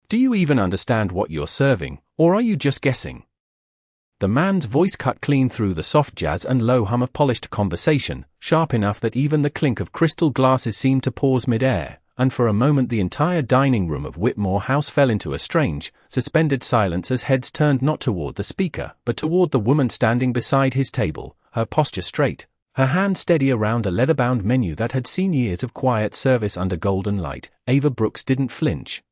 Do you even understand what you're serving, or are you just guessing? The man's voice cut clean through the soft jazz and low hum of polished conversation, sharp enough that even the clink of crystal glasses seemed to pause mid-air, and for a moment the entire dining room of Whitmore House fell into a strange, suspended silence as heads turned not toward the speaker, but toward the woman standing beside his table, her posture straight, her hand steady around a leather-bound menu that had seen years of quiet service under golden light. Ava Brooks didn't flinch.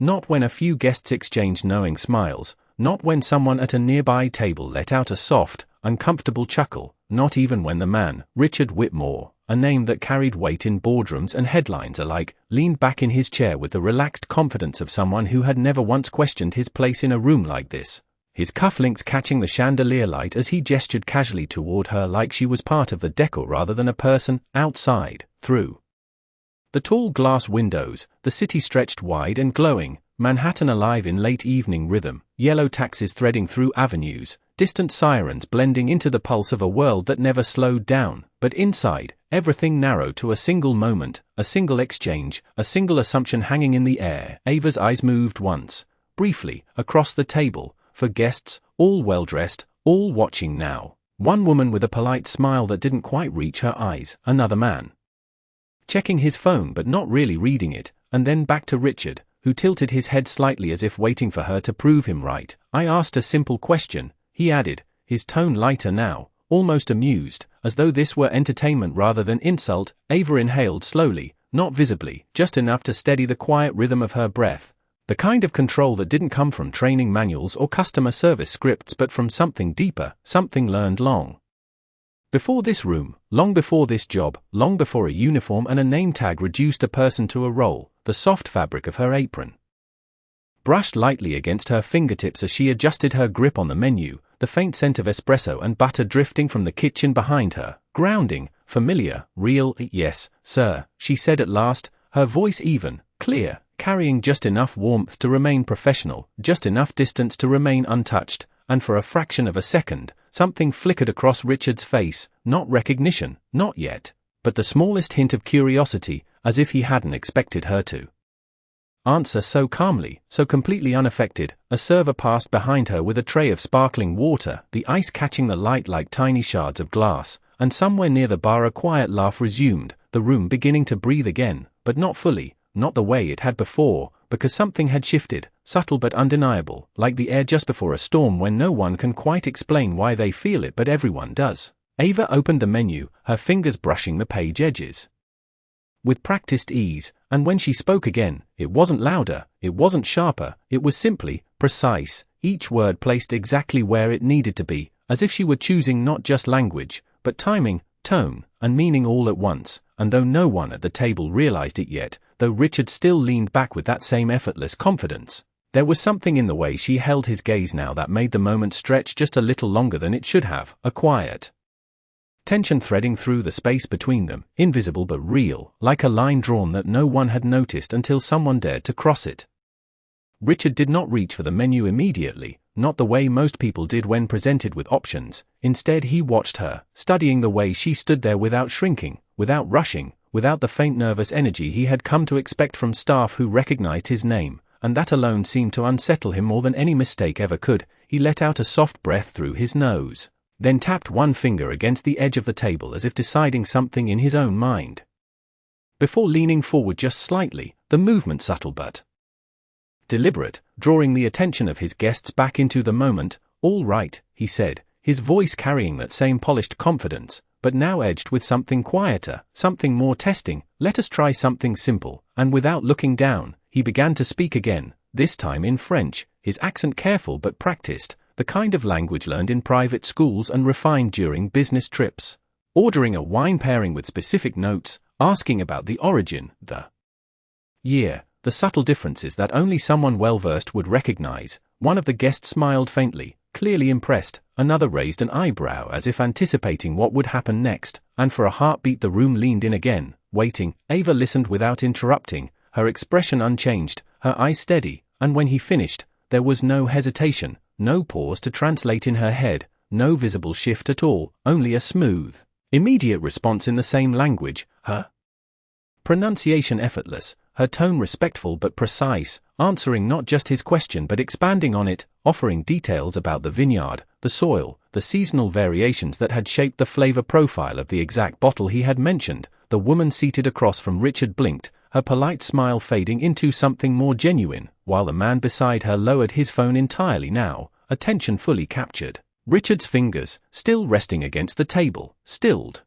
Not when a few guests exchanged knowing smiles, not when someone at a nearby table let out a soft, uncomfortable chuckle, not even when the man, Richard Whitmore, a name that carried weight in boardrooms and headlines alike, leaned back in his chair with the relaxed confidence of someone who had never once questioned his place in a room like this, his cufflinks catching the chandelier light as he gestured casually toward her like she was part of the decor rather than a person. Outside, through the tall glass windows, the city stretched wide and glowing, Manhattan alive in late evening rhythm, yellow taxis threading through avenues, distant sirens blending into the pulse of a world that never slowed down, but inside, everything narrowed to a single moment, a single exchange, a single assumption hanging in the air. Ava's eyes moved once, briefly, across the table, for guests, all well-dressed, all watching now. One woman with a polite smile that didn't quite reach her eyes, another man checking his phone but not really reading it, and then back to Richard, who tilted his head slightly as if waiting for her to prove him right. I asked a simple question, he added, his tone lighter now, almost amused, as though this were entertainment rather than insult. Ava inhaled slowly, not visibly, just enough to steady the quiet rhythm of her breath, the kind of control that didn't come from training manuals or customer service scripts but from something deeper, something learned long before this room, long before this job, long before a uniform and a name tag reduced a person to a role. The soft fabric of her apron brushed lightly against her fingertips as she adjusted her grip on the menu, the faint scent of espresso and butter drifting from the kitchen behind her, grounding, familiar, real. Yes, sir, she said at last, her voice even, clear, carrying just enough warmth to remain professional, just enough distance to remain untouched, and for a fraction of a second, something flickered across Richard's face, not recognition, not yet, but the smallest hint of curiosity, as if he hadn't expected her to answer so calmly, so completely unaffected. A server passed behind her with a tray of sparkling water, the ice catching the light like tiny shards of glass, and somewhere near the bar a quiet laugh resumed, the room beginning to breathe again, but not fully, not the way it had before, because something had shifted, subtle but undeniable, like the air just before a storm when no one can quite explain why they feel it but everyone does. Ava opened the menu, her fingers brushing the page edges with practiced ease, and when she spoke again, it wasn't louder, it wasn't sharper, it was simply precise, each word placed exactly where it needed to be, as if she were choosing not just language, but timing, tone, and meaning all at once. And though no one at the table realized it yet, though Richard still leaned back with that same effortless confidence, there was something in the way she held his gaze now that made the moment stretch just a little longer than it should have, a quiet tension threading through the space between them, invisible but real, like a line drawn that no one had noticed until someone dared to cross it. Richard did not reach for the menu immediately, not the way most people did when presented with options. Instead he watched her, studying the way she stood there without shrinking, without rushing, without the faint nervous energy he had come to expect from staff who recognized his name, and that alone seemed to unsettle him more than any mistake ever could. He let out a soft breath through his nose, then tapped one finger against the edge of the table as if deciding something in his own mind, before leaning forward just slightly, the movement subtle but deliberate, drawing the attention of his guests back into the moment. All right, he said, his voice carrying that same polished confidence, but now edged with something quieter, something more testing. Let us try something simple, and without looking down, he began to speak again, this time in French, his accent careful but practiced, the kind of language learned in private schools and refined during business trips. Ordering a wine pairing with specific notes, asking about the origin, the year, the subtle differences that only someone well-versed would recognize. One of the guests smiled faintly, clearly impressed, another raised an eyebrow as if anticipating what would happen next, and for a heartbeat the room leaned in again, waiting. Ava listened without interrupting, her expression unchanged, her eyes steady, and when he finished, there was no hesitation, no pause to translate in her head, no visible shift at all, only a smooth, immediate response in the same language, her pronunciation effortless, her tone respectful but precise, answering not just his question but expanding on it, offering details about the vineyard, the soil, the seasonal variations that had shaped the flavor profile of the exact bottle he had mentioned. The woman seated across from Richard blinked, her polite smile fading into something more genuine, while the man beside her lowered his phone entirely now, attention fully captured. Richard's fingers, still resting against the table, stilled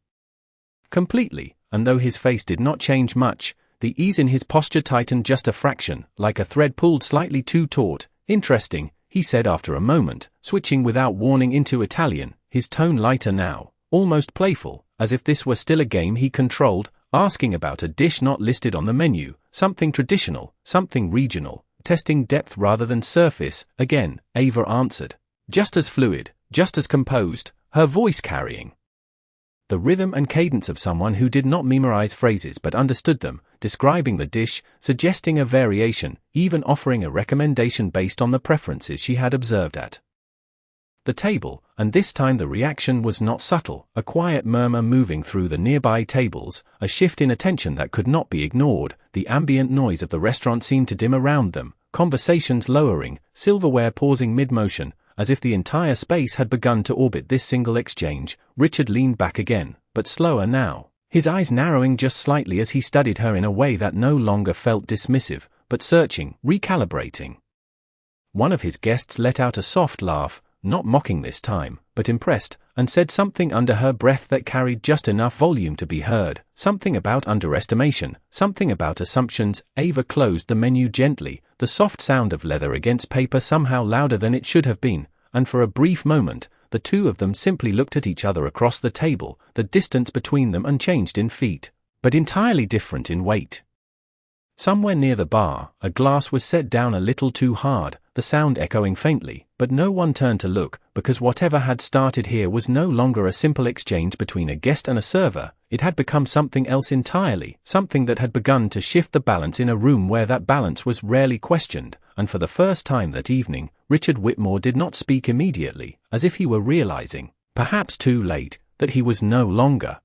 completely, and though his face did not change much, the ease in his posture tightened just a fraction, like a thread pulled slightly too taut. Interesting, he said after a moment, switching without warning into Italian, his tone lighter now, almost playful, as if this were still a game he controlled, asking about a dish not listed on the menu, something traditional, something regional, testing depth rather than surface. Again, Ava answered, just as fluid, just as composed, her voice carrying the rhythm and cadence of someone who did not memorize phrases but understood them, describing the dish, suggesting a variation, even offering a recommendation based on the preferences she had observed at the table. And this time the reaction was not subtle, a quiet murmur moving through the nearby tables, a shift in attention that could not be ignored. The ambient noise of the restaurant seemed to dim around them, conversations lowering, silverware pausing mid-motion, as if the entire space had begun to orbit this single exchange. Richard leaned back again, but slower now, his eyes narrowing just slightly as he studied her in a way that no longer felt dismissive, but searching, recalibrating. One of his guests let out a soft laugh, not mocking this time, but impressed, and said something under her breath that carried just enough volume to be heard, something about underestimation, something about assumptions. Ava closed the menu gently, the soft sound of leather against paper somehow louder than it should have been, and for a brief moment, the two of them simply looked at each other across the table, the distance between them unchanged in feet, but entirely different in weight. Somewhere near the bar, a glass was set down a little too hard, the sound echoing faintly, but no one turned to look, because whatever had started here was no longer a simple exchange between a guest and a server. It had become something else entirely, something that had begun to shift the balance in a room where that balance was rarely questioned. And for the first time that evening, Richard Whitmore did not speak immediately, as if he were realizing, perhaps too late, that he was no longer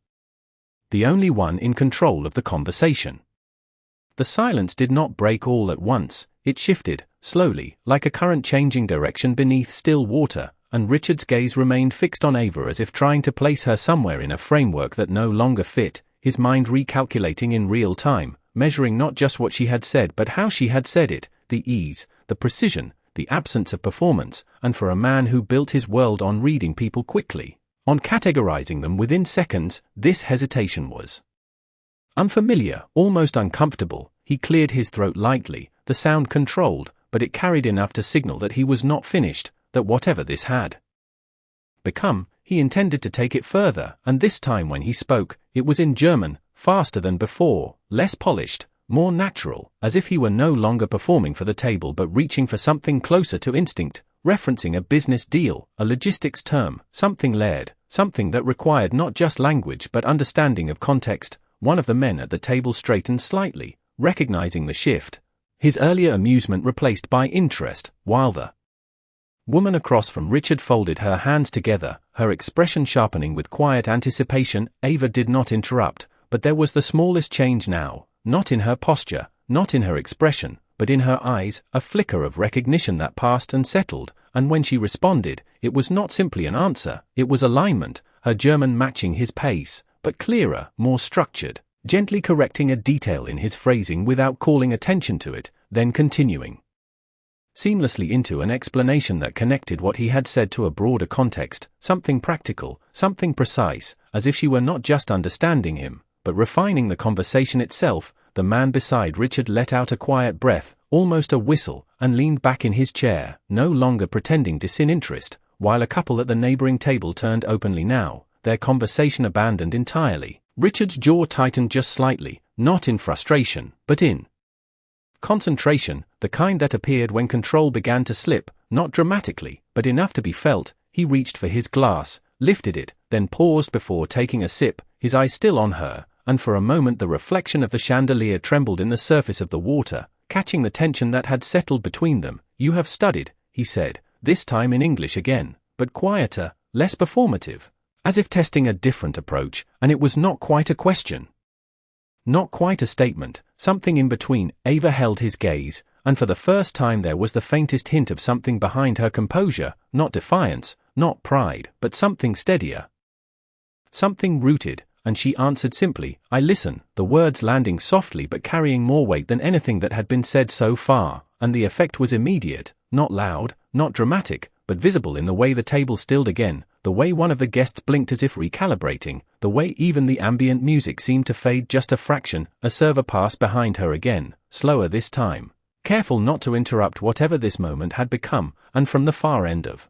the only one in control of the conversation. The silence did not break all at once, it shifted, slowly, like a current changing direction beneath still water, and Richard's gaze remained fixed on Ava as if trying to place her somewhere in a framework that no longer fit, his mind recalculating in real time, measuring not just what she had said but how she had said it, the ease, the precision, the absence of performance, and for a man who built his world on reading people quickly, on categorizing them within seconds, this hesitation was unfamiliar, almost uncomfortable. He cleared his throat lightly, the sound controlled, but it carried enough to signal that he was not finished, that whatever this had become, he intended to take it further, and this time when he spoke, it was in German, faster than before, less polished, more natural, as if he were no longer performing for the table but reaching for something closer to instinct, referencing a business deal, a logistics term, something layered, something that required not just language but understanding of context. One of the men at the table straightened slightly, recognizing the shift, his earlier amusement replaced by interest, while the woman across from Richard folded her hands together, her expression sharpening with quiet anticipation. Ava did not interrupt, but there was the smallest change now, not in her posture, not in her expression, but in her eyes, a flicker of recognition that passed and settled, and when she responded, it was not simply an answer, it was alignment, her German matching his pace, but clearer, more structured, gently correcting a detail in his phrasing without calling attention to it, then continuing seamlessly into an explanation that connected what he had said to a broader context, something practical, something precise, as if she were not just understanding him, but refining the conversation itself. The man beside Richard let out a quiet breath, almost a whistle, and leaned back in his chair, no longer pretending disinterest, while a couple at the neighboring table turned openly now, their conversation abandoned entirely. Richard's jaw tightened just slightly, not in frustration, but in concentration, the kind that appeared when control began to slip, not dramatically, but enough to be felt. He reached for his glass, lifted it, then paused before taking a sip, his eyes still on her, and for a moment the reflection of the chandelier trembled in the surface of the water, catching the tension that had settled between them. "You have studied," he said, this time in English again, but quieter, less performative, as if testing a different approach, and it was not quite a question. Not quite a statement, something in between. Ava held his gaze, and for the first time there was the faintest hint of something behind her composure, not defiance, not pride, but something steadier. Something rooted, and she answered simply, "I listen," the words landing softly but carrying more weight than anything that had been said so far, and the effect was immediate, not loud, not dramatic, but visible in the way the table stilled again, the way one of the guests blinked as if recalibrating, the way even the ambient music seemed to fade just a fraction. A server passed behind her again, slower this time, careful not to interrupt whatever this moment had become, and from the far end of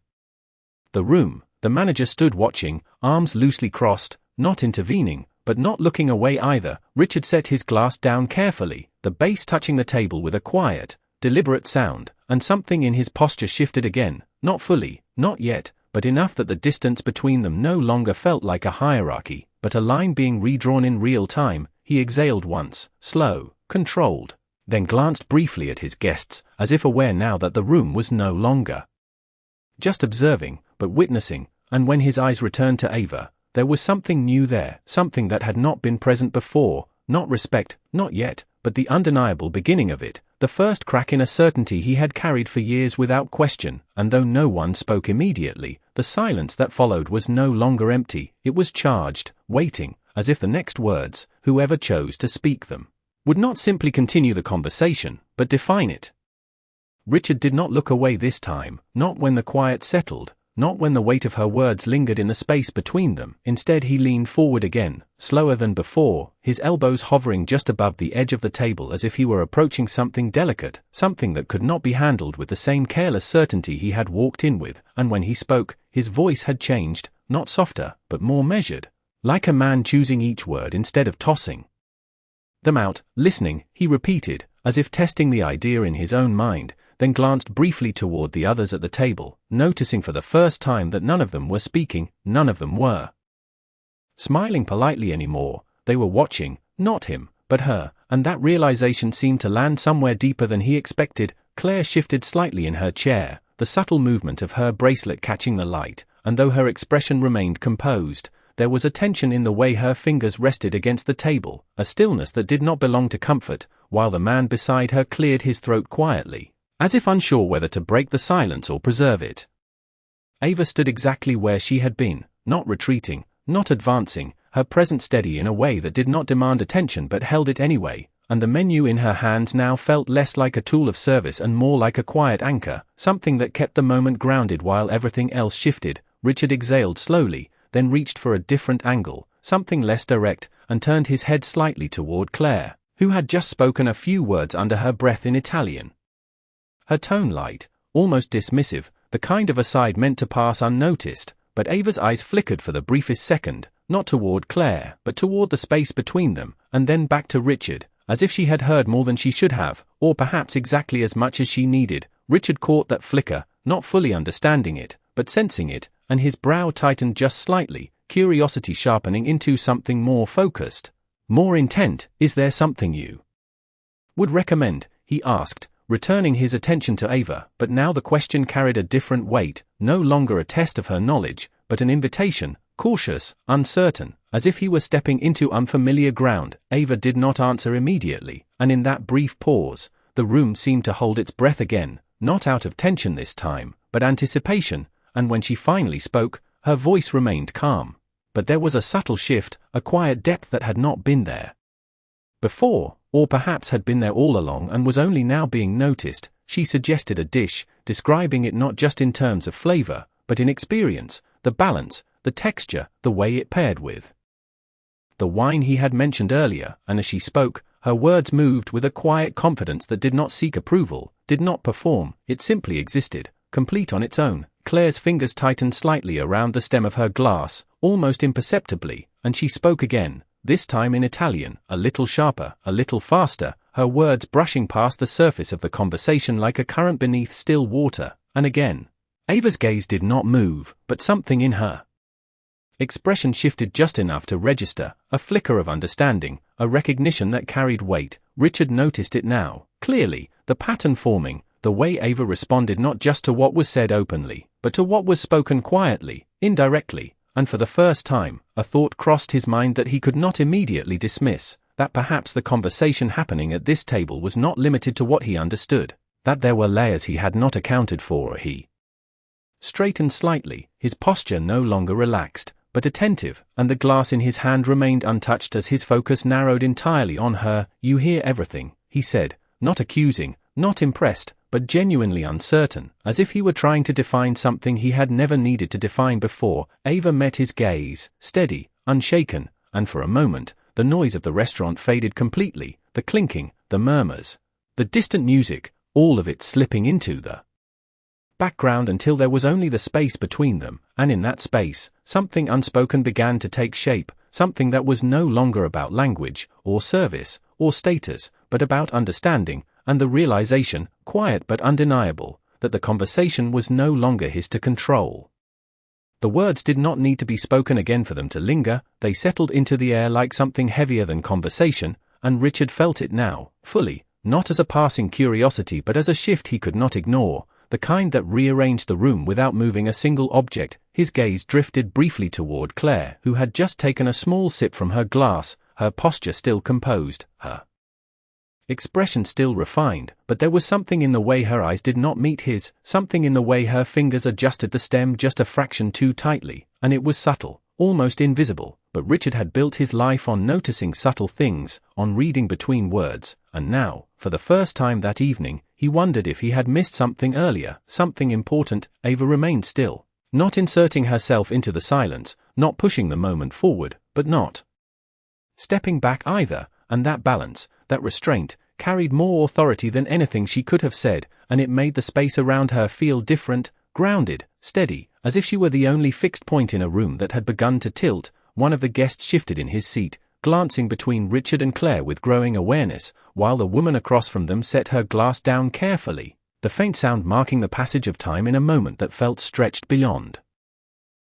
the room, the manager stood watching, arms loosely crossed, not intervening, but not looking away either. Richard set his glass down carefully, the base touching the table with a quiet, deliberate sound, and something in his posture shifted again, not fully, not yet, but enough that the distance between them no longer felt like a hierarchy, but a line being redrawn in real time. He exhaled once, slow, controlled, then glanced briefly at his guests, as if aware now that the room was no longer just observing, but witnessing, and when his eyes returned to Ava, there was something new there, something that had not been present before, not respect, not yet, but the undeniable beginning of it, the first crack in a certainty he had carried for years without question. And though no one spoke immediately, the silence that followed was no longer empty, it was charged, waiting, as if the next words, whoever chose to speak them, would not simply continue the conversation, but define it. Richard did not look away this time, not when the quiet settled, not when the weight of her words lingered in the space between them. Instead he leaned forward again, slower than before, his elbows hovering just above the edge of the table as if he were approaching something delicate, something that could not be handled with the same careless certainty he had walked in with. And when he spoke, his voice had changed, not softer, but more measured, like a man choosing each word instead of tossing them out. Listening, he repeated, as if testing the idea in his own mind, then glanced briefly toward the others at the table, noticing for the first time that none of them were speaking, none of them were smiling politely anymore. They were watching, not him, but her, and that realization seemed to land somewhere deeper than he expected. Claire shifted slightly in her chair, the subtle movement of her bracelet catching the light, and though her expression remained composed, there was a tension in the way her fingers rested against the table, a stillness that did not belong to comfort, while the man beside her cleared his throat quietly, as if unsure whether to break the silence or preserve it. Ava stood exactly where she had been, not retreating, not advancing, her presence steady in a way that did not demand attention but held it anyway, and the menu in her hands now felt less like a tool of service and more like a quiet anchor, something that kept the moment grounded while everything else shifted. Richard exhaled slowly, then reached for a different angle, something less direct, and turned his head slightly toward Claire, who had just spoken a few words under her breath in Italian. Her tone light, almost dismissive, the kind of aside meant to pass unnoticed, but Ava's eyes flickered for the briefest second, not toward Claire, but toward the space between them, and then back to Richard, as if she had heard more than she should have, or perhaps exactly as much as she needed. Richard caught that flicker, not fully understanding it, but sensing it, and his brow tightened just slightly, curiosity sharpening into something more focused, more intent. "Is there something you would recommend?" he asked, returning his attention to Ava, but now the question carried a different weight, no longer a test of her knowledge, but an invitation, cautious, uncertain, as if he were stepping into unfamiliar ground. Ava did not answer immediately, and in that brief pause, the room seemed to hold its breath again, not out of tension this time, but anticipation, and when she finally spoke, her voice remained calm. But there was a subtle shift, a quiet depth that had not been there before, or perhaps had been there all along and was only now being noticed. She suggested a dish, describing it not just in terms of flavor, but in experience, the balance, the texture, the way it paired with the wine he had mentioned earlier. And as she spoke, her words moved with a quiet confidence that did not seek approval, did not perform, it simply existed, complete on its own. Claire's fingers tightened slightly around the stem of her glass, almost imperceptibly, and she spoke again, this time in Italian, a little sharper, a little faster, her words brushing past the surface of the conversation like a current beneath still water. And again, Ava's gaze did not move, but something in her expression shifted just enough to register, a flicker of understanding, a recognition that carried weight. Richard noticed it now, clearly, the pattern forming, the way Ava responded not just to what was said openly, but to what was spoken quietly, indirectly, and for the first time, a thought crossed his mind that he could not immediately dismiss. that perhaps the conversation happening at this table was not limited to what he understood, that there were layers he had not accounted for. He straightened slightly, his posture no longer relaxed, but attentive, and the glass in his hand remained untouched as his focus narrowed entirely on her. "You hear everything," he said, not accusing, not impressed, but genuinely uncertain, as if he were trying to define something he had never needed to define before. Ava met his gaze, steady, unshaken, and for a moment, the noise of the restaurant faded completely, the clinking, the murmurs, the distant music, all of it slipping into the background until there was only the space between them, and in that space, something unspoken began to take shape, something that was no longer about language, or service, or status, but about understanding, and the realization, quiet but undeniable, that the conversation was no longer his to control. The words did not need to be spoken again for them to linger, they settled into the air like something heavier than conversation, and Richard felt it now, fully, not as a passing curiosity but as a shift he could not ignore, the kind that rearranged the room without moving a single object. His gaze drifted briefly toward Claire, who had just taken a small sip from her glass, her posture still composed, her expression still refined, but there was something in the way her eyes did not meet his, something in the way her fingers adjusted the stem just a fraction too tightly, and it was subtle, almost invisible, but Richard had built his life on noticing subtle things, on reading between words, and now, for the first time that evening, he wondered if he had missed something earlier, something important. Ava remained still, not inserting herself into the silence, not pushing the moment forward, but not stepping back either, and that balance, that restraint, carried more authority than anything she could have said, and it made the space around her feel different, grounded, steady, as if she were the only fixed point in a room that had begun to tilt. One of the guests shifted in his seat, glancing between Richard and Claire with growing awareness, while the woman across from them set her glass down carefully, the faint sound marking the passage of time in a moment that felt stretched beyond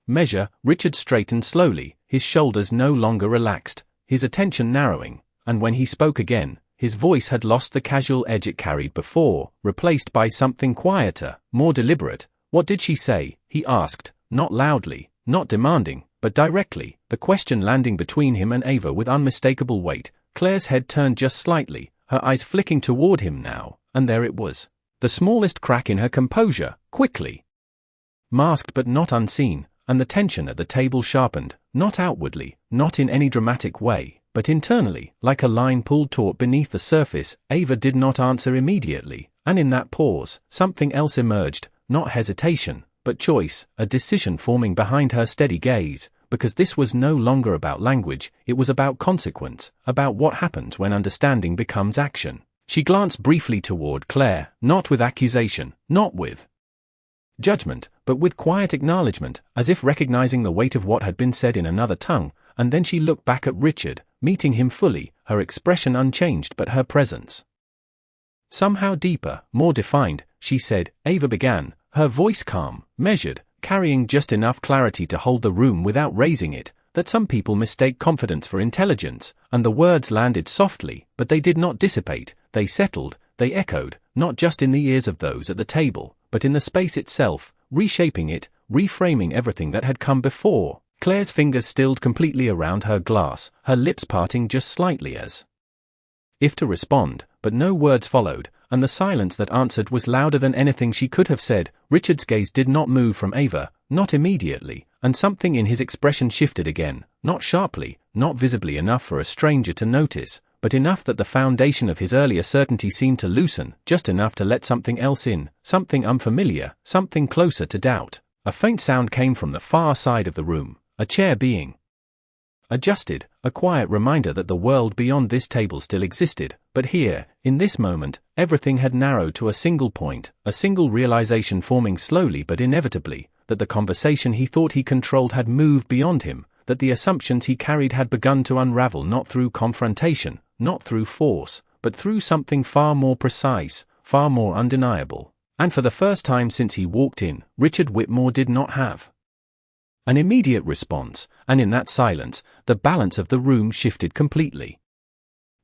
measure. Richard straightened slowly, his shoulders no longer relaxed, his attention narrowing, and when he spoke again, his voice had lost the casual edge it carried before, replaced by something quieter, more deliberate. "What did she say?" he asked, not loudly, not demanding, but directly, the question landing between him and Ava with unmistakable weight. Claire's head turned just slightly, her eyes flicking toward him now, and there it was. The smallest crack in her composure, quickly masked but not unseen, and the tension at the table sharpened, not outwardly, not in any dramatic way, but internally, like a line pulled taut beneath the surface. Ava did not answer immediately, and in that pause, something else emerged, not hesitation, but choice, a decision forming behind her steady gaze, because this was no longer about language, it was about consequence, about what happens when understanding becomes action. She glanced briefly toward Claire, not with accusation, not with judgment, but with quiet acknowledgement, as if recognizing the weight of what had been said in another tongue, and then she looked back at Richard, meeting him fully, her expression unchanged but her presence somehow deeper, more defined. "She said," Ava began, her voice calm, measured, carrying just enough clarity to hold the room without raising it, "that some people mistake confidence for intelligence," and the words landed softly, but they did not dissipate, they settled, they echoed, not just in the ears of those at the table, but in the space itself, reshaping it, reframing everything that had come before. Claire's fingers stilled completely around her glass, her lips parting just slightly as if to respond, but no words followed, and the silence that answered was louder than anything she could have said. Richard's gaze did not move from Ava, not immediately, and something in his expression shifted again, not sharply, not visibly enough for a stranger to notice, but enough that the foundation of his earlier certainty seemed to loosen, just enough to let something else in, something unfamiliar, something closer to doubt. A faint sound came from the far side of the room, a chair being adjusted, a quiet reminder that the world beyond this table still existed, but here, in this moment, everything had narrowed to a single point, a single realization forming slowly but inevitably, that the conversation he thought he controlled had moved beyond him, that the assumptions he carried had begun to unravel not through confrontation, not through force, but through something far more precise, far more undeniable. And for the first time since he walked in, Richard Whitmore did not have an immediate response, and in that silence, the balance of the room shifted completely.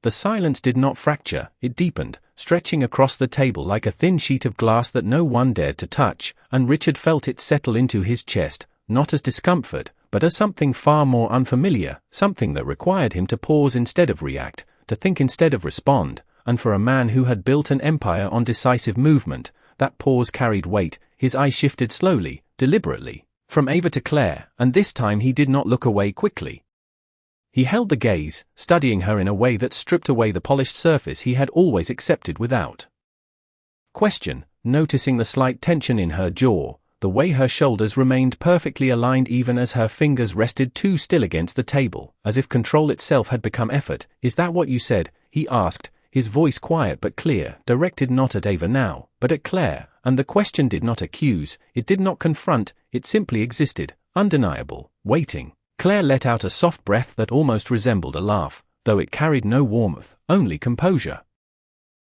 The silence did not fracture, it deepened, stretching across the table like a thin sheet of glass that no one dared to touch, and Richard felt it settle into his chest, not as discomfort, but as something far more unfamiliar, something that required him to pause instead of react, to think instead of respond, and for a man who had built an empire on decisive movement, that pause carried weight. His eyes shifted slowly, deliberately, from Ava to Claire, and this time he did not look away quickly. He held the gaze, studying her in a way that stripped away the polished surface he had always accepted without question, noticing the slight tension in her jaw, the way her shoulders remained perfectly aligned even as her fingers rested too still against the table, as if control itself had become effort. "Is that what you said?" he asked, his voice quiet but clear, directed not at Ava now, but at Claire, and the question did not accuse, it did not confront, it simply existed, undeniable, waiting. Claire let out a soft breath that almost resembled a laugh, though it carried no warmth, only composure.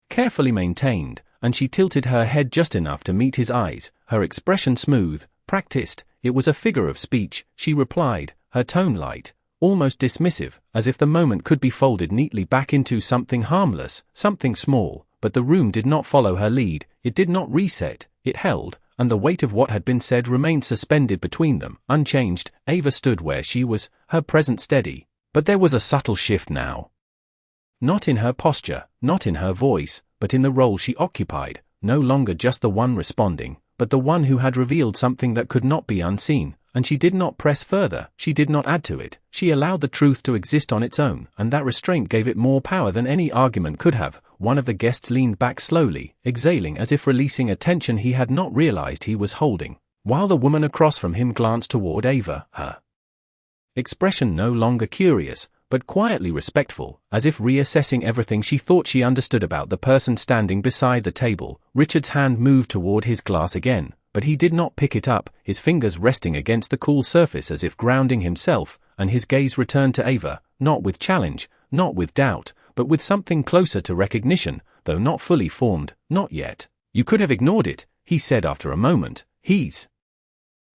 Carefully maintained, and she tilted her head just enough to meet his eyes, her expression smooth, practiced. "It was a figure of speech," she replied, her tone light, almost dismissive, as if the moment could be folded neatly back into something harmless, something small, but the room did not follow her lead, it did not reset, it held, and the weight of what had been said remained suspended between them, unchanged. Ava stood where she was, her presence steady, but there was a subtle shift now. Not in her posture, not in her voice, but in the role she occupied, no longer just the one responding, but the one who had revealed something that could not be unseen, and she did not press further, she did not add to it, she allowed the truth to exist on its own, and that restraint gave it more power than any argument could have. One of the guests leaned back slowly, exhaling as if releasing a tension he had not realized he was holding, while the woman across from him glanced toward Ava, her expression no longer curious, but quietly respectful, as if reassessing everything she thought she understood about the person standing beside the table. Richard's hand moved toward his glass again, but he did not pick it up, his fingers resting against the cool surface as if grounding himself, and his gaze returned to Ava, not with challenge, not with doubt, but with something closer to recognition, though not fully formed, not yet. "You could have ignored it," he said after a moment, his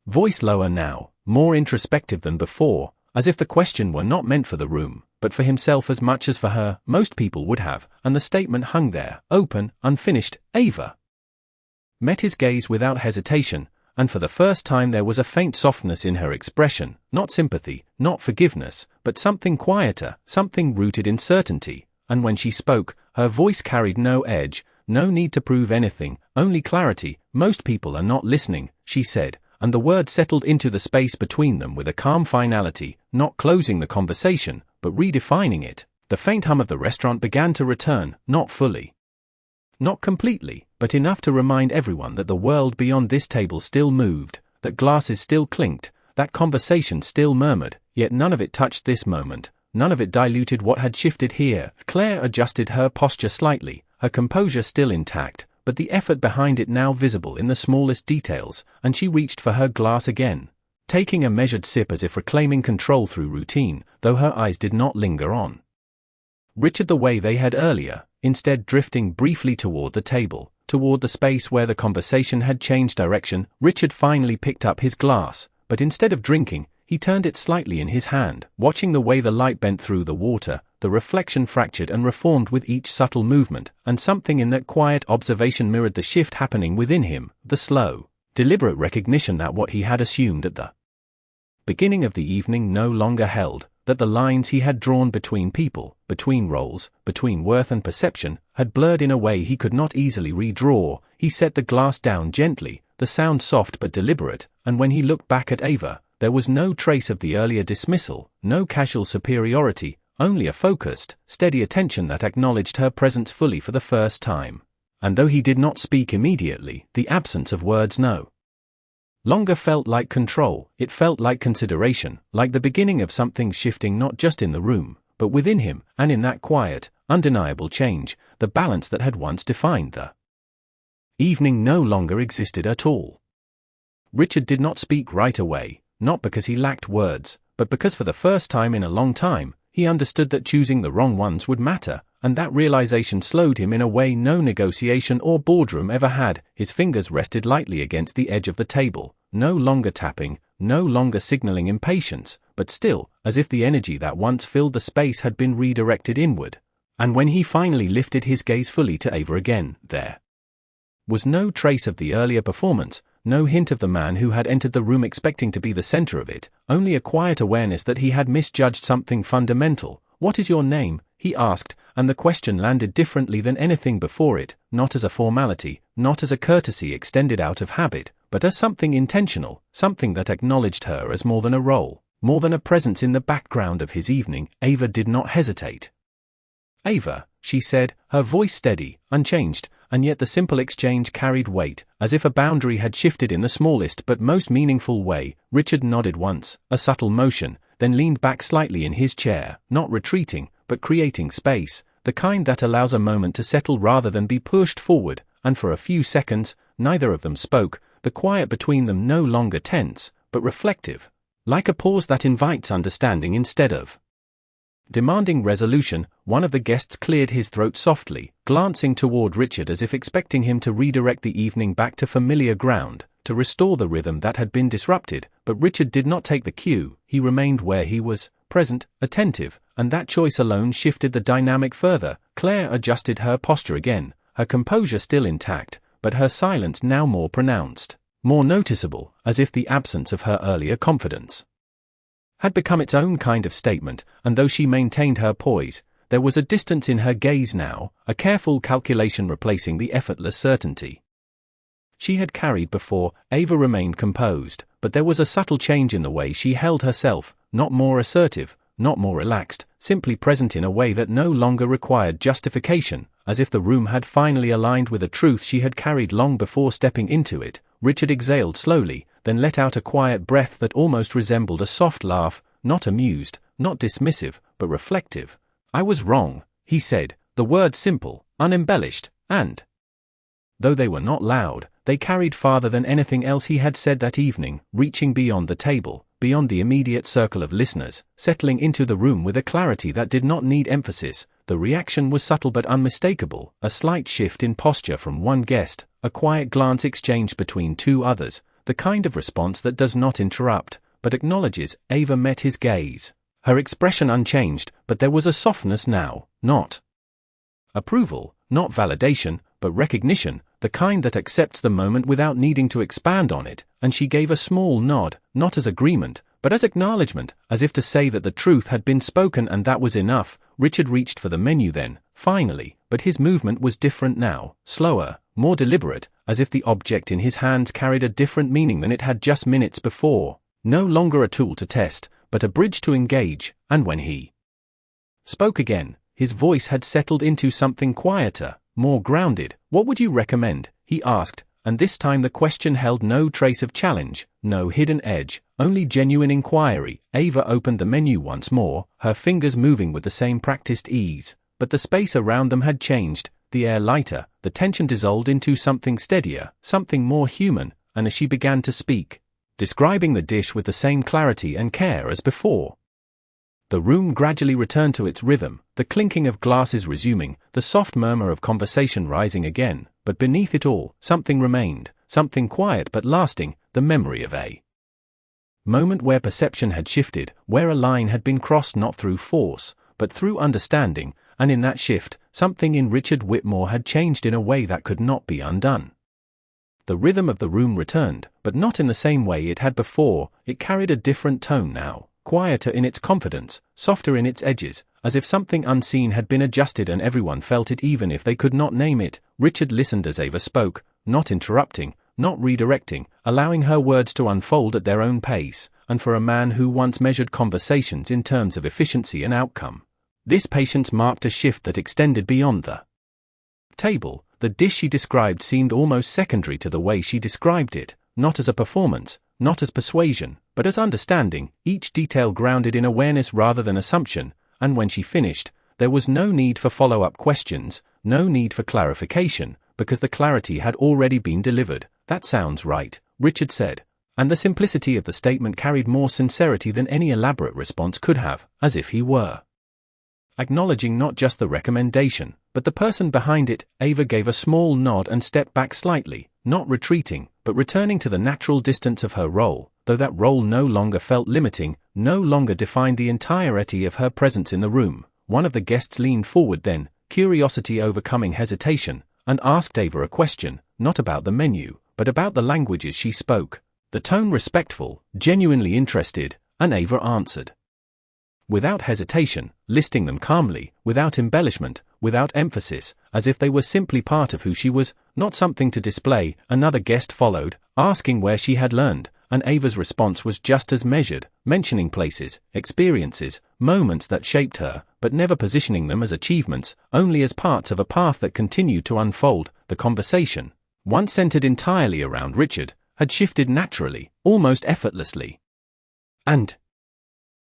voice lower now, more introspective than before, as if the question were not meant for the room, but for himself as much as for her. Most people would have, and the statement hung there, open, unfinished. Ava met his gaze without hesitation, and for the first time there was a faint softness in her expression, not sympathy, not forgiveness, but something quieter, something rooted in certainty, and when she spoke, her voice carried no edge, no need to prove anything, only clarity. "Most people are not listening," she said, and the word settled into the space between them with a calm finality, not closing the conversation, but redefining it. The faint hum of the restaurant began to return, not fully, not completely, but enough to remind everyone that the world beyond this table still moved, that glasses still clinked, that conversation still murmured, yet none of it touched this moment, none of it diluted what had shifted here. Claire adjusted her posture slightly, her composure still intact, but the effort behind it now visible in the smallest details, and she reached for her glass again, taking a measured sip as if reclaiming control through routine, though her eyes did not linger on Richard the way they had earlier, instead drifting briefly toward the table, toward the space where the conversation had changed direction. Richard finally picked up his glass, but instead of drinking, he turned it slightly in his hand, watching the way the light bent through the water. The reflection fractured and reformed with each subtle movement, and something in that quiet observation mirrored the shift happening within him, the slow, deliberate recognition that what he had assumed at the beginning of the evening no longer held, that the lines he had drawn between people, between roles, between worth and perception, had blurred in a way he could not easily redraw. He set the glass down gently, the sound soft but deliberate, and when he looked back at Ava, there was no trace of the earlier dismissal, no casual superiority, only a focused, steady attention that acknowledged her presence fully for the first time. And though he did not speak immediately, the absence of words no longer felt like control, it felt like consideration, like the beginning of something shifting not just in the room, but within him, and in that quiet, undeniable change, the balance that had once defined the evening no longer existed at all. Richard did not speak right away, not because he lacked words, but because for the first time in a long time, he understood that choosing the wrong ones would matter, and that realization slowed him in a way no negotiation or boardroom ever had. His fingers rested lightly against the edge of the table, no longer tapping, no longer signaling impatience, but still, as if the energy that once filled the space had been redirected inward. And when he finally lifted his gaze fully to Ava again, there was no trace of the earlier performance, no hint of the man who had entered the room expecting to be the center of it, only a quiet awareness that he had misjudged something fundamental. "What is your name?" he asked, and the question landed differently than anything before it, not as a formality, not as a courtesy extended out of habit, but as something intentional, something that acknowledged her as more than a role, more than a presence in the background of his evening. Ava did not hesitate. "Ava," she said, her voice steady, unchanged, and yet the simple exchange carried weight, as if a boundary had shifted in the smallest but most meaningful way. Richard nodded once, a subtle motion, then leaned back slightly in his chair, not retreating, but creating space, the kind that allows a moment to settle rather than be pushed forward, and for a few seconds, neither of them spoke, the quiet between them no longer tense, but reflective, like a pause that invites understanding instead of demanding resolution. One of the guests cleared his throat softly, glancing toward Richard as if expecting him to redirect the evening back to familiar ground, to restore the rhythm that had been disrupted, but Richard did not take the cue. He remained where he was, present, attentive, and that choice alone shifted the dynamic further. Claire adjusted her posture again, her composure still intact, but her silence now more pronounced, more noticeable, as if the absence of her earlier confidence had become its own kind of statement, and though she maintained her poise, there was a distance in her gaze now, a careful calculation replacing the effortless certainty she had carried before. Ava remained composed, but there was a subtle change in the way she held herself, not more assertive, not more relaxed, simply present in a way that no longer required justification, as if the room had finally aligned with a truth she had carried long before stepping into it. Richard exhaled slowly, then let out a quiet breath that almost resembled a soft laugh, not amused, not dismissive, but reflective. "I was wrong," he said, the words simple, unembellished, and though they were not loud, they carried farther than anything else he had said that evening, reaching beyond the table, beyond the immediate circle of listeners, settling into the room with a clarity that did not need emphasis. The reaction was subtle but unmistakable, a slight shift in posture from one guest, a quiet glance exchanged between two others, the kind of response that does not interrupt, but acknowledges. Ava met his gaze, her expression unchanged, but there was a softness now, not approval, not validation, but recognition, the kind that accepts the moment without needing to expand on it, and she gave a small nod, not as agreement, but as acknowledgement, as if to say that the truth had been spoken and that was enough. Richard reached for the menu then, finally, but his movement was different now, slower, more deliberate, as if the object in his hands carried a different meaning than it had just minutes before. No longer a tool to test, but a bridge to engage. And when he spoke again, his voice had settled into something quieter, more grounded. "What would you recommend?" he asked, and this time the question held no trace of challenge, no hidden edge, only genuine inquiry. Ava opened the menu once more, her fingers moving with the same practiced ease, but the space around them had changed, the air lighter, the tension dissolved into something steadier, something more human, and as she began to speak, describing the dish with the same clarity and care as before, the room gradually returned to its rhythm, the clinking of glasses resuming, the soft murmur of conversation rising again, but beneath it all, something remained, something quiet but lasting, the memory of a moment where perception had shifted, where a line had been crossed not through force, but through understanding, and in that shift, something in Richard Whitmore had changed in a way that could not be undone. The rhythm of the room returned, but not in the same way it had before. It carried a different tone now, quieter in its confidence, softer in its edges, as if something unseen had been adjusted and everyone felt it even if they could not name it. Richard listened as Ava spoke, not interrupting, not redirecting, allowing her words to unfold at their own pace, and for a man who once measured conversations in terms of efficiency and outcome, this patience marked a shift that extended beyond the table. The dish she described seemed almost secondary to the way she described it, not as a performance, not as persuasion, but as understanding, each detail grounded in awareness rather than assumption. And when she finished, there was no need for follow-up questions, no need for clarification, because the clarity had already been delivered. "That sounds right," Richard said, and the simplicity of the statement carried more sincerity than any elaborate response could have, as if he were acknowledging not just the recommendation, but the person behind it. Ava gave a small nod and stepped back slightly, not retreating, but returning to the natural distance of her role, though that role no longer felt limiting, no longer defined the entirety of her presence in the room. One of the guests leaned forward then, curiosity overcoming hesitation, and asked Ava a question, not about the menu, but about the languages she spoke. The tone respectful, genuinely interested, and Ava answered Without hesitation, listing them calmly, without embellishment, without emphasis, as if they were simply part of who she was, not something to display. Another guest followed, asking where she had learned, and Ava's response was just as measured, mentioning places, experiences, moments that shaped her, but never positioning them as achievements, only as parts of a path that continued to unfold. The conversation, once centered entirely around Richard, had shifted naturally, almost effortlessly. And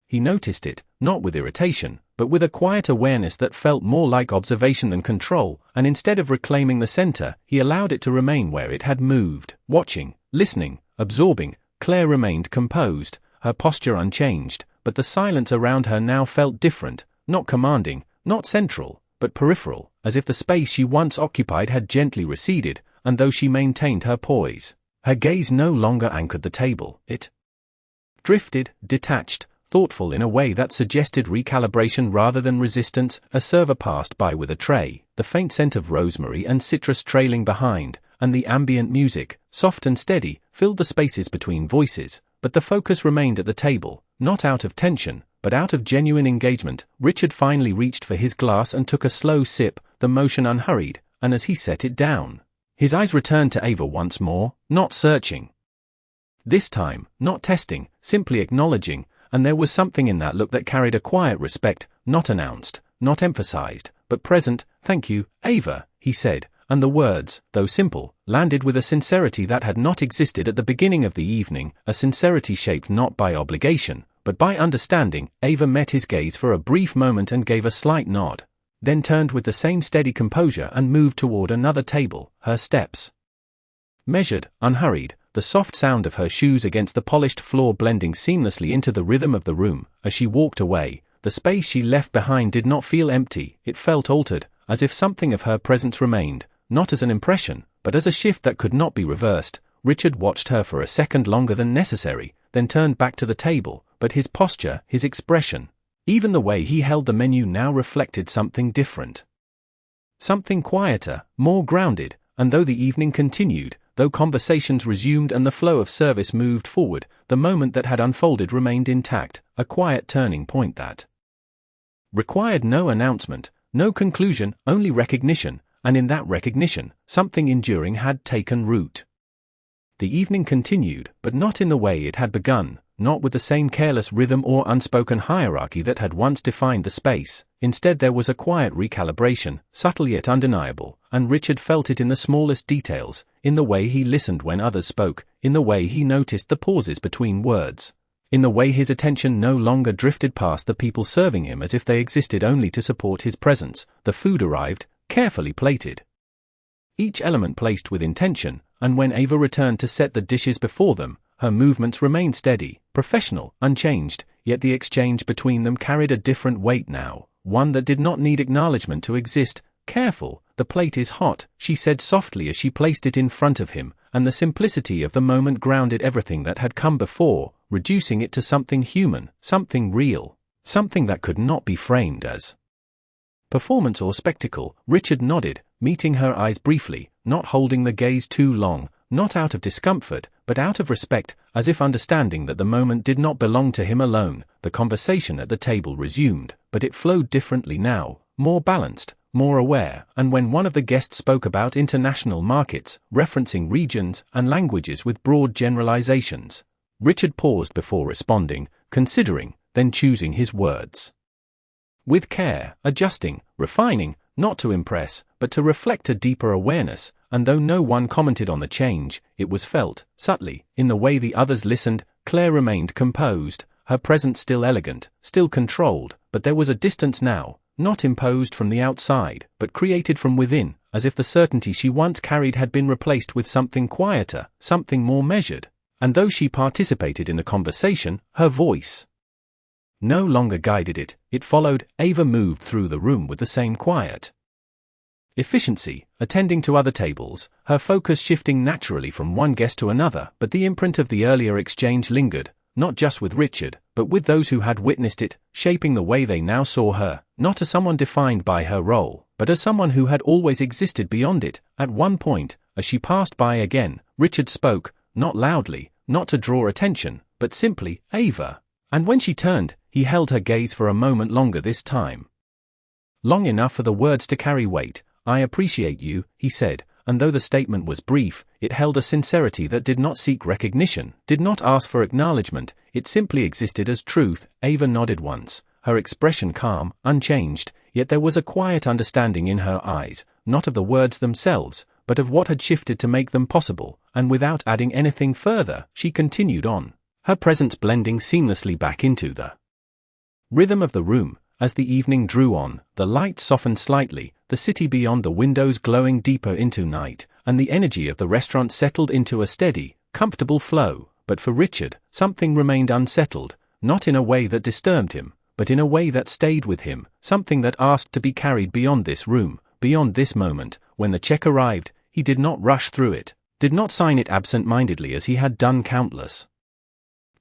he noticed it, not with irritation, but with a quiet awareness that felt more like observation than control, and instead of reclaiming the center, he allowed it to remain where it had moved, watching, listening, absorbing. Claire remained composed, her posture unchanged, but the silence around her now felt different, not commanding, not central, but peripheral, as if the space she once occupied had gently receded, and though she maintained her poise, her gaze no longer anchored the table. It drifted, detached, thoughtful in a way that suggested recalibration rather than resistance. A server passed by with a tray, the faint scent of rosemary and citrus trailing behind, and the ambient music, soft and steady, filled the spaces between voices, but the focus remained at the table, not out of tension, but out of genuine engagement. Richard finally reached for his glass and took a slow sip, the motion unhurried, and as he set it down, his eyes returned to Ava once more, not searching. This time, not testing, simply acknowledging, and there was something in that look that carried a quiet respect, not announced, not emphasized, but present. "Thank you, Ava," he said, and the words, though simple, landed with a sincerity that had not existed at the beginning of the evening, a sincerity shaped not by obligation, but by understanding. Ava met his gaze for a brief moment and gave a slight nod, then turned with the same steady composure and moved toward another table, her steps measured, unhurried, the soft sound of her shoes against the polished floor blending seamlessly into the rhythm of the room. As she walked away, the space she left behind did not feel empty, it felt altered, as if something of her presence remained, not as an impression, but as a shift that could not be reversed. Richard watched her for a second longer than necessary, then turned back to the table, but his posture, his expression, even the way he held the menu now reflected something different. Something quieter, more grounded, and though the evening continued, though conversations resumed and the flow of service moved forward, the moment that had unfolded remained intact, a quiet turning point that required no announcement, no conclusion, only recognition, and in that recognition, something enduring had taken root. The evening continued, but not in the way it had begun, not with the same careless rhythm or unspoken hierarchy that had once defined the space. Instead there was a quiet recalibration, subtle yet undeniable, and Richard felt it in the smallest details, in the way he listened when others spoke, in the way he noticed the pauses between words, in the way his attention no longer drifted past the people serving him as if they existed only to support his presence. The food arrived, carefully plated, each element placed with intention, and when Ava returned to set the dishes before them, her movements remained steady, professional, unchanged, yet the exchange between them carried a different weight now, one that did not need acknowledgement to exist. "Careful, the plate is hot," she said softly as she placed it in front of him, and the simplicity of the moment grounded everything that had come before, reducing it to something human, something real, something that could not be framed as performance or spectacle. Richard nodded, meeting her eyes briefly, not holding the gaze too long, not out of discomfort, but out of respect, as if understanding that the moment did not belong to him alone. The conversation at the table resumed, but it flowed differently now, more balanced, more aware, and when one of the guests spoke about international markets, referencing regions and languages with broad generalizations, Richard paused before responding, considering, then choosing his words with care, adjusting, refining, not to impress, but to reflect a deeper awareness. And though no one commented on the change, it was felt, subtly, in the way the others listened. Claire remained composed, her presence still elegant, still controlled, but there was a distance now, not imposed from the outside, but created from within, as if the certainty she once carried had been replaced with something quieter, something more measured. And though she participated in the conversation, her voice no longer guided it, it followed. Ava moved through the room with the same quiet efficiency, attending to other tables, her focus shifting naturally from one guest to another, but the imprint of the earlier exchange lingered, not just with Richard, but with those who had witnessed it, shaping the way they now saw her, not as someone defined by her role, but as someone who had always existed beyond it. At one point, as she passed by again, Richard spoke, not loudly, not to draw attention, but simply, "Ava." And when she turned, he held her gaze for a moment longer this time. Long enough for the words to carry weight. "I appreciate you," he said, and though the statement was brief, it held a sincerity that did not seek recognition, did not ask for acknowledgement, it simply existed as truth. Ava nodded once, her expression calm, unchanged, yet there was a quiet understanding in her eyes, not of the words themselves, but of what had shifted to make them possible, and without adding anything further, she continued on, her presence blending seamlessly back into the rhythm of the room. As the evening drew on, the light softened slightly, the city beyond the windows glowing deeper into night, and the energy of the restaurant settled into a steady, comfortable flow. But for Richard, something remained unsettled, not in a way that disturbed him, but in a way that stayed with him, something that asked to be carried beyond this room, beyond this moment. When the check arrived, he did not rush through it, did not sign it absent-mindedly as he had done countless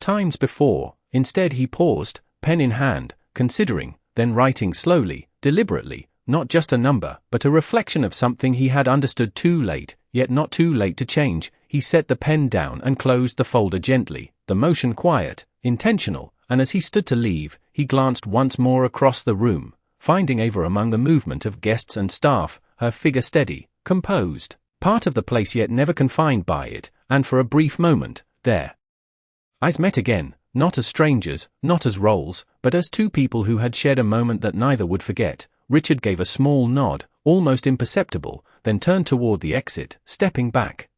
times before. Instead he paused, pen in hand, considering, then writing slowly, deliberately, not just a number, but a reflection of something he had understood too late, yet not too late to change. He set the pen down and closed the folder gently, the motion quiet, intentional, and as he stood to leave, he glanced once more across the room, finding Ava among the movement of guests and staff, her figure steady, composed, part of the place yet never confined by it, and for a brief moment, their eyes met again. Not as strangers, not as roles, but as two people who had shared a moment that neither would forget. Richard gave a small nod, almost imperceptible, then turned toward the exit, stepping back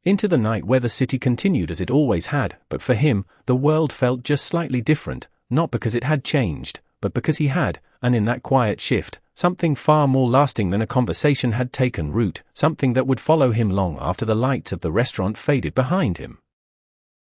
into the night where the city continued as it always had. But for him, the world felt just slightly different, not because it had changed, but because he had, and in that quiet shift, something far more lasting than a conversation had taken root, something that would follow him long after the lights of the restaurant faded behind him.